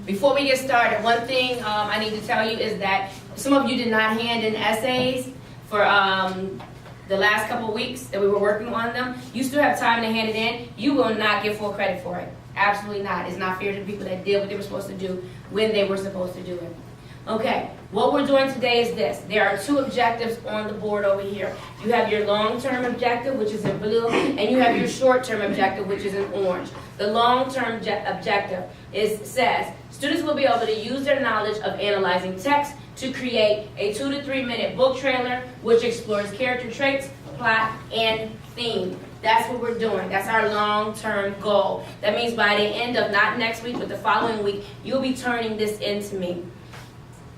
Before we get started, one thing I need to tell you is that some of you did not hand in essays for the last couple of weeks that we were working on them. You still have time to hand it in. You will not get full credit for it. Absolutely not. It's not fair to the people that did what they were supposed to do when they were supposed to do it. Okay, what we're doing today is this. There are two objectives on the board over here. You have your long-term objective, which is in blue, and you have your short-term objective, which is in orange. The long-term objective says, students will be able to use their knowledge of analyzing text to create a 2 to 3 minute book trailer, which explores character traits, plot, and theme. That's what we're doing. That's our long-term goal. That means by the end of, not next week, but the following week, you'll be turning this into me.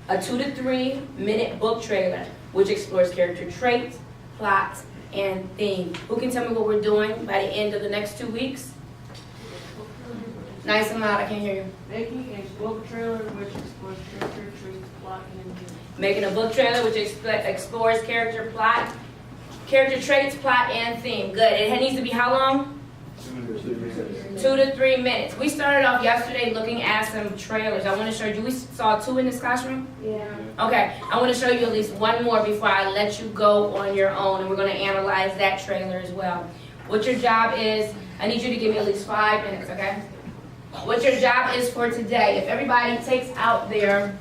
A 2 to 3 minute book trailer, which explores character traits, plots, and theme. Who can tell me what we're doing by the end of the next 2 weeks? Nice and loud, I can't hear you. Making a book trailer which explores character, traits, plot, and theme. Making a book trailer which explores character traits, plot, and theme. Good. It needs to be how long? 2 to 3 minutes. We started off yesterday looking at some trailers. I want to show you. We saw 2 in this classroom? Yeah. Okay. I want to show you at least one more before I let you go on your own, and we're going to analyze that trailer as well. What your job is, I need you to give me at least 5 minutes, okay? What your job is for today, if everybody takes out their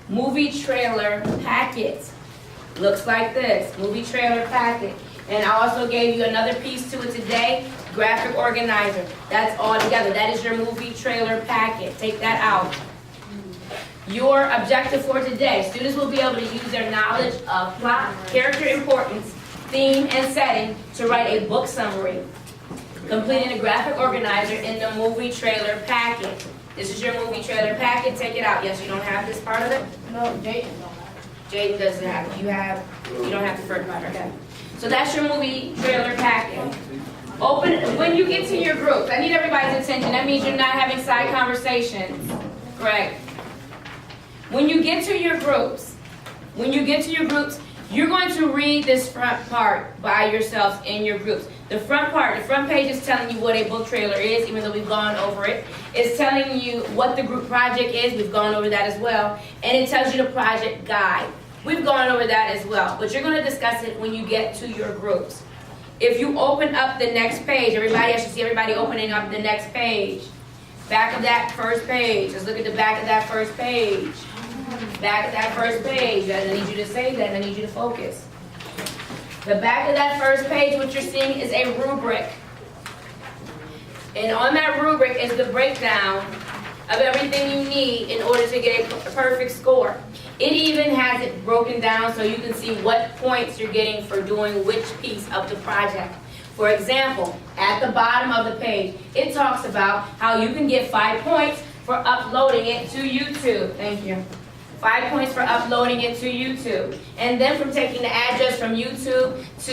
movie trailer packet, looks like this, movie trailer packet. And I also gave you another piece to it today, graphic organizer. That's all together. That is your movie trailer packet. Take that out. Your objective for today, students will be able to use their knowledge of plot, character importance, theme, and setting to write a book summary, completing a graphic organizer in the movie trailer packet. This is your movie trailer packet. Take it out. Yes, you don't have this part of it? No, Jaden don't have Jaden doesn't have it. You don't have the first part, okay? So that's your movie trailer packet. Open, when you get to your groups, I need everybody's attention. That means you're not having side conversations. Correct. When you get to your groups, you're going to read this front part by yourselves in your groups. The front part, the front page is telling you what a book trailer is, even though we've gone over it. It's telling you what the group project is. We've gone over that as well. And it tells you the project guide. We've gone over that as well. But you're going to discuss it when you get to your groups. If you open up the next page, I should see everybody opening up the next page. Back of that first page. Let's look at the back of that first page. Back of that first page. I need you to say that. I need you to focus. The back of that first page, what you're seeing is a rubric. And on that rubric is the breakdown of everything you need in order to get a perfect score. It even has it broken down so you can see what points you're getting for doing which piece of the project. For example, at the bottom of the page, it talks about how you can get 5 points for uploading it to YouTube. Thank you. 5 points for uploading it to YouTube. And then from taking the address from YouTube to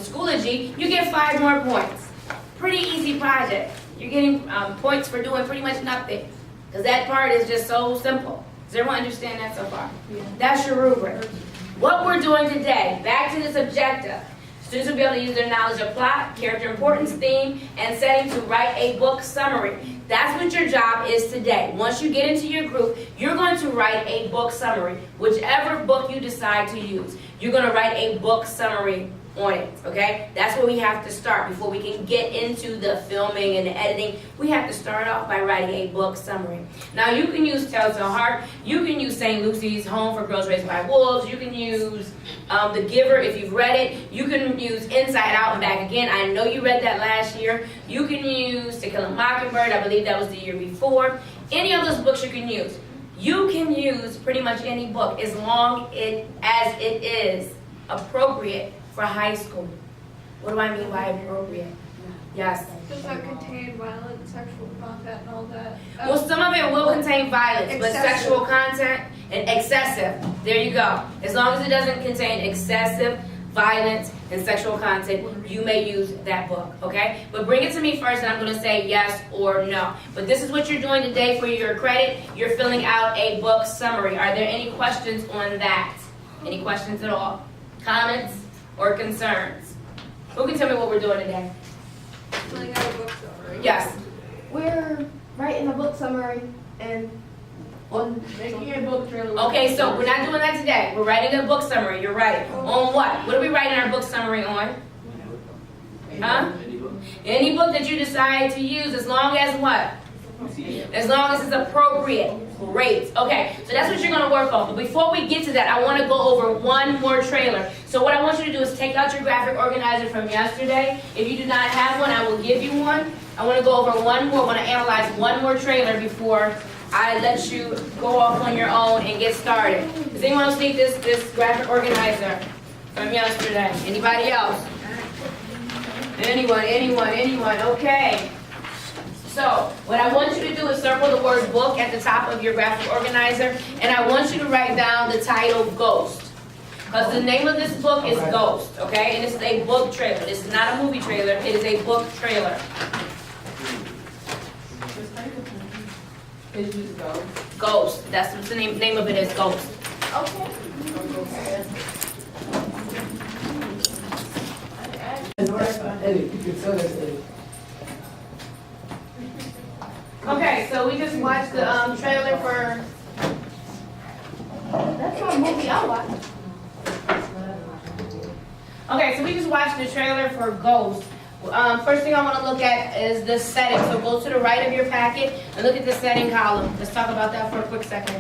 Schoology, you get 5 more points. Pretty easy project. You're getting points for doing pretty much nothing. Because that part is just so simple. Does everyone understand that so far? Yeah. That's your rubric. What we're doing today, back to this objective. Students will be able to use their knowledge of plot, character importance, theme, and setting to write a book summary. That's what your job is today. Once you get into your group, you're going to write a book summary. Whichever book you decide to use, you're going to write a book summary on it, okay? That's where we have to start before we can get into the filming and the editing. We have to start off by writing a book summary. Now, you can use Telltale Heart. You can use St. Lucy's Home for Girls Raised by Wolves. You can use The Giver if you've read it. You can use Inside Out and Back Again. I know you read that last year. You can use To Kill a Mockingbird. I believe that was the year before. Any of those books you can use. You can use pretty much any book as long as it is appropriate for high school. What do I mean by appropriate? Yes. Does that contain violent sexual content and all that? Well, some of it will contain violence, but sexual content and excessive. There you go. As long as it doesn't contain excessive violence and sexual content, you may use that book, okay? But bring it to me first and I'm going to say yes or no. But this is what you're doing today for your credit. You're filling out a book summary. Are there any questions on that? Any questions at all? Comments or concerns? Who can tell me what we're doing today? Filling out a book summary. Yes. Where writing a book summary and on. Making a book trailer. Okay, so we're not doing that today. We're writing a book summary. You're right. On what? What are we writing our book summary on? Huh? Any book that you decide to use, as long as what? As long as it's appropriate. Great. Okay, so that's what you're going to work on. But before we get to that, I want to go over one more trailer. So what I want you to do is take out your graphic organizer from yesterday. If you do not have one, I will give you one. I want to go over one more. I want to analyze one more trailer before I let you go off on your own and get started. Does anyone else need this graphic organizer from yesterday? Anybody else? Anyone? Okay. So, what I want you to do is circle the word book at the top of your graphic organizer, and I want you to write down the title Ghost. Because the name of this book is Ghost, okay? And this is a book trailer. This is not a movie trailer, it is a book trailer. It's just go. Ghost. That's what the name of it is, Ghost. Okay. Okay, so we just watched the trailer for. That's not a movie I watch. Okay, so we just watched the trailer for Ghost. First thing I want to look at is the setting. So go to the right of your packet and look at the setting column. Let's talk about that for a quick second.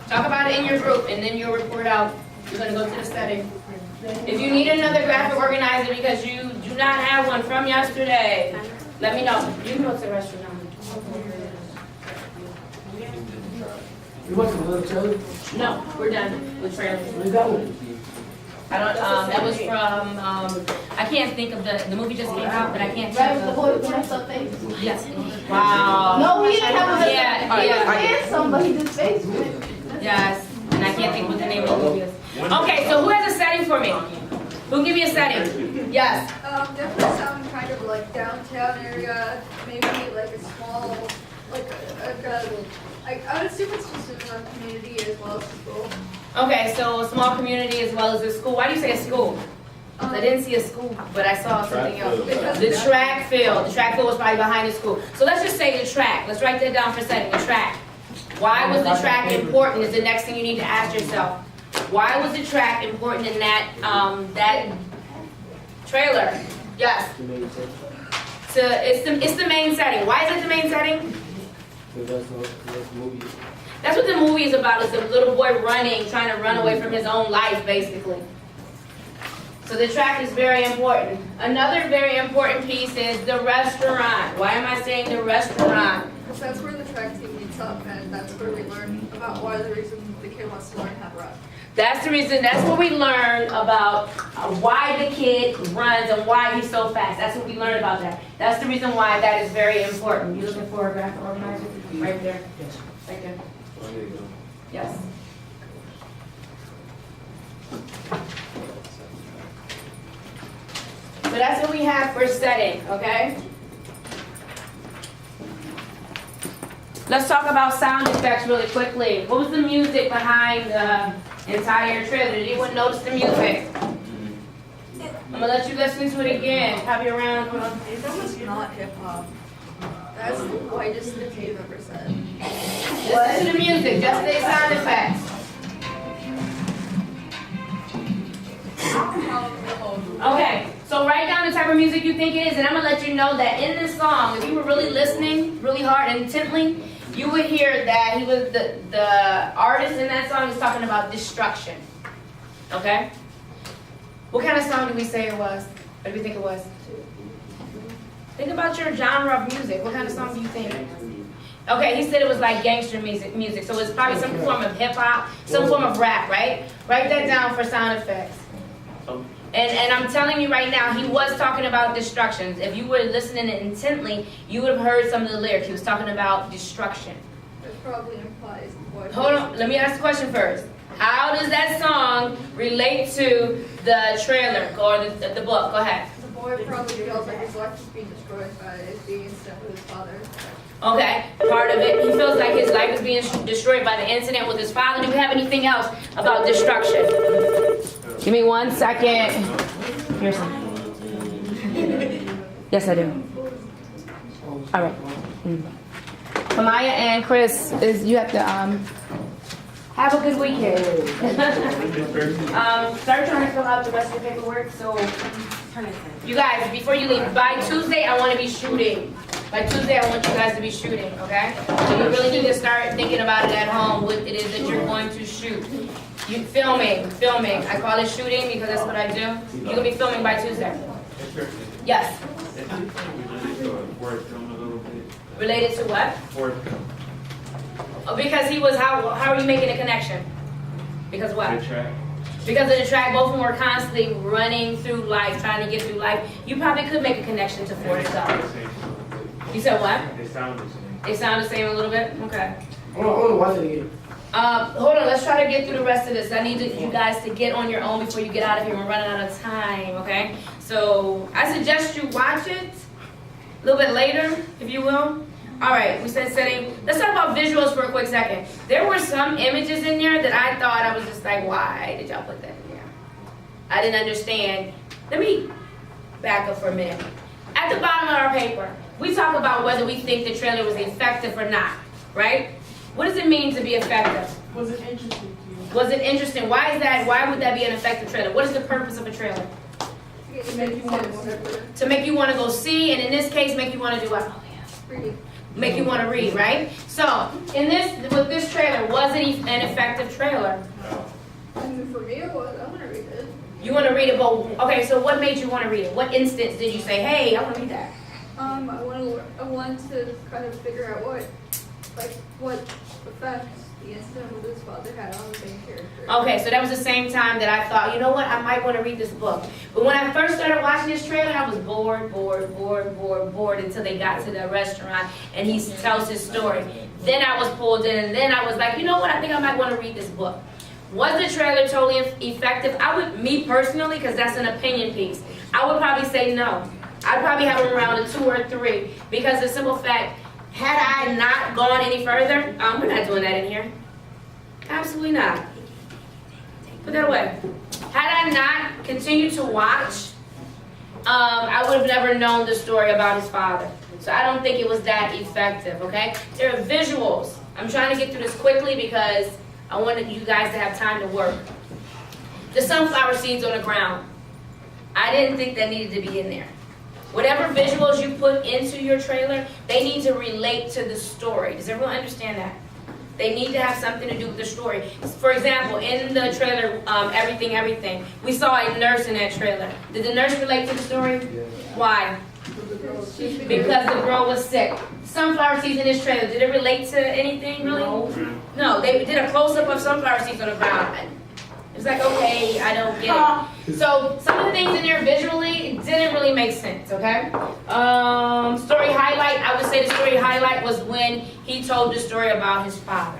Talk about it in your group, and then you'll report out. You're going to go to the setting. If you need another graphic organizer because you do not have one from yesterday, let me know. You can go to the restroom now. You watching another trailer? No, we're done with trailers. Where's that one? I don't, that was from, I can't think of the movie just came out, but I can't Right think with the of. boy with the messed up face. Yes. Wow. No, he didn't have a messed Yeah, up. He yeah. was handsome, but he just face went. Yes, and I can't think what the name of the movie is. Okay, so who has a setting for me? Who give me a setting? Yes. Definitely sound kind of like downtown area, maybe like a small, like I would assume it's just in a community as well as a school. Okay, so a small community as well as a school. Why do you say a school? 'Cause I didn't see a school, but I saw something else. The track field. The track field was probably behind the school. So let's just say the track. Let's write that down for a second. The track. Why was the track important is the next thing you need to ask yourself. Why was the track important in that that trailer? Yes. So it's the main setting. Why is it the main setting? That's the movie. That's what the movie is about. It's a little boy running, trying to run away from his own life, basically. So the track is very important. Another very important piece is the restaurant. Why am I saying the restaurant? Because that's where the track team meets up, and that's where we learn about why the reason the kid wants to learn how to run. That's the reason, that's what we learn about why the kid runs and why he's so fast. That's what we learn about that. That's the reason why that is very important. You looking for a graphic organizer? Right there. Yes. Right there. Oh, there you go. Yes. So that's what we have for setting, okay? Let's talk about sound effects really quickly. What was the music behind the entire trailer? Did anyone notice the music? I'm gonna let you listen to it again. Have you around? Hold on. It's almost not hip hop. That's the whitest thing you've ever said. Listen to the music, just the sound effects. Okay, so write down the type of music you think it is, and I'm gonna let you know that in this song, if you were really listening, really hard and intently, you would hear that he was the artist in that song is talking about destruction. Okay? What kind of song do we say it was? What do we think it was? Think about your genre of music. What kind of song do you think? Okay, he said it was like gangster music. So it's probably some form of hip hop, some form of rap, right? Write that down for sound effects. And I'm telling you right now, he was talking about destructions. If you were listening intently, you would have heard some of the lyrics. He was talking about destruction. It probably implies voice. Hold on, let me ask the question first. How does that song relate to the trailer or the book? Go ahead. The boy probably feels like his life is being destroyed by being incident with his father. Okay, part of it. He feels like his life is being destroyed by the incident with his father. Do we have anything else about destruction? Give me 1 second. Here's some. Yes, I do. All right. Amaya and Chris, you have to have a good weekend. Start trying to fill out the rest of the paperwork. So, you guys, before you leave, by Tuesday, I want to be shooting. By Tuesday, I want you guys to be shooting, okay? So you really need to start thinking about it at home, what it is that you're going to shoot. You filming. I call it shooting because that's what I do. You're gonna be filming by Tuesday. Yes. Related to what? Oh, because he was, how are you making a connection? Because what? Because of the track, both of them were constantly running through life, trying to get through life. You probably could make a connection to Forrest Gump. You said what? They sound the same. They sound the same a little bit? Okay. I want to watch it again. Hold on, let's try to get through the rest of this. I need you guys to get on your own before you get out of here. We're running out of time, okay? So I suggest you watch it a little bit later, if you will. All right, we said setting. Let's talk about visuals for a quick second. There were some images in there that I thought I was just like, why did y'all put that in there? I didn't understand. Let me back up for a minute. At the bottom of our paper, we talk about whether we think the trailer was effective or not, right? What does it mean to be effective? Was it interesting to you? Was it interesting? Why is that? Why would that be an effective trailer? What is the purpose of a trailer? To make you want to To make you want to go see, and in this case, make you want to do what? read. Make you want to read, right? So, with this trailer, was it an effective trailer? I mean, for me, it was. I want to read it. You want to read it, but okay. So, what made you want to read it? What instance did you say, "Hey, I want to read that"? I want to kind of figure out what effects the incident with his father had on the main character. Okay, so that was the same time that I thought, you know what, I might want to read this book. But when I first started watching this trailer, I was bored until they got to the restaurant and he tells his story. Then I was pulled in, and then I was like, you know what, I think I might want to read this book. Was the trailer totally effective? Me personally, because that's an opinion piece, I would probably say no. I'd probably have them around a 2 or 3 because the simple fact, had I not gone any further, we're not doing that in here. Absolutely not. Put that away. Had I not continued to watch, I would have never known the story about his father. So I don't think it was that effective, okay? There are visuals. I'm trying to get through this quickly because I wanted you guys to have time to work. The sunflower seeds on the ground. I didn't think that needed to be in there. Whatever visuals you put into your trailer, they need to relate to the story. Does everyone understand that? They need to have something to do with the story. For example, in the trailer, Everything, we saw a nurse in that trailer. Did the nurse relate to the story? Why? Because the girl was sick. Sunflower seeds in this trailer, did it relate to anything really? No, they did a close-up of sunflower seeds on the ground. It's like, okay, I don't get it. So some of the things in there visually didn't really make sense, okay? Story highlight, I would say the story highlight was when he told the story about his father.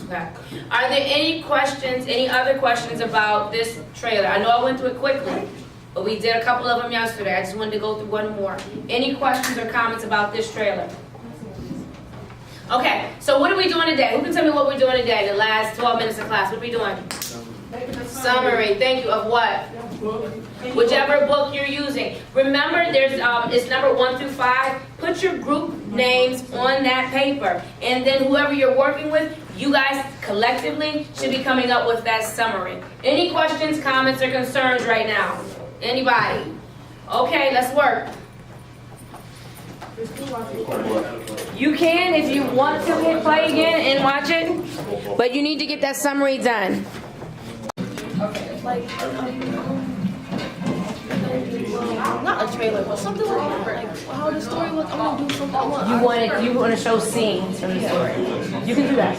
Okay. Are there any other questions about this trailer? I know I went through it quickly, but we did a couple of them yesterday. I just wanted to go through one more. Any questions or comments about this trailer? Okay, so what are we doing today? Who can tell me what we're doing today, the last 12 minutes of class? What are we doing? Summary, thank you, of what? Whichever book you're using. Remember, it's number 1 through 5. Put your group names on that paper. And then whoever you're working with, you guys collectively should be coming up with that summary. Any questions, comments, or concerns right now? Anybody? Okay, let's work. You can if you want to hit play again and watch it, but you need to get that summary done. Not a trailer, but something like how the story look. I'm gonna do something. You want to show scenes from the story. You can do that.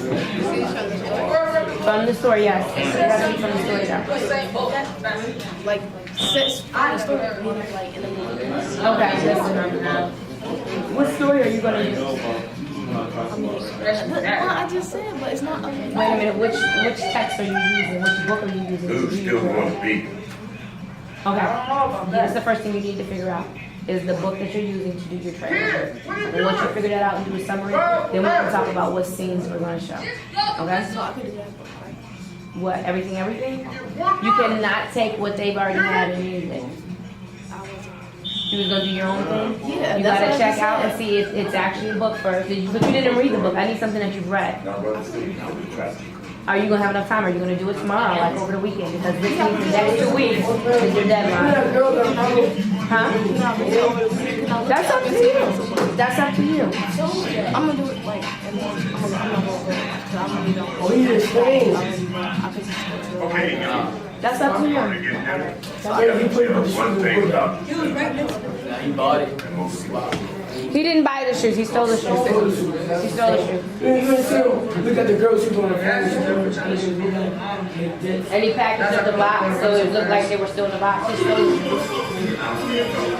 From the story, yes. It has to be from the story, though. Like sets the story like in the movie. Okay, listen. What story are you going to use? I just said, but it's not. Okay. Wait a minute, which text are you using? Which book are you using? to do your trailer? Okay, that's the first thing you need to figure out, is the book that you're using to do your trailer. And once you figure that out and do a summary, then we can talk about what scenes we're going to show. Okay? So I could do that. What, everything? You cannot take what they've already had and use it. You you was gonna do your own thing? Yeah, You that's gotta what I check just out said. and see if it's actually a book first. But you didn't read the book. I need something that you've read. Are you gonna have enough time? Are you gonna do it tomorrow, like over the weekend? Because this week, the next 2 weeks is your deadline. Huh? That's up to you. That's up to you. I'm gonna do it like, and then I'm gonna go over it. 'Cause I really don't. Oh, he just saying. I could just go to it. Okay, That's up to you. you get there. Yeah, he put it with the One shoes. thing up. He bought it. He didn't buy the shoes. He stole the shoes. He stole the shoes. Look at the girl, she's on the phone. And he packaged up the box so it looked like they were still in the box. He stole the shoes.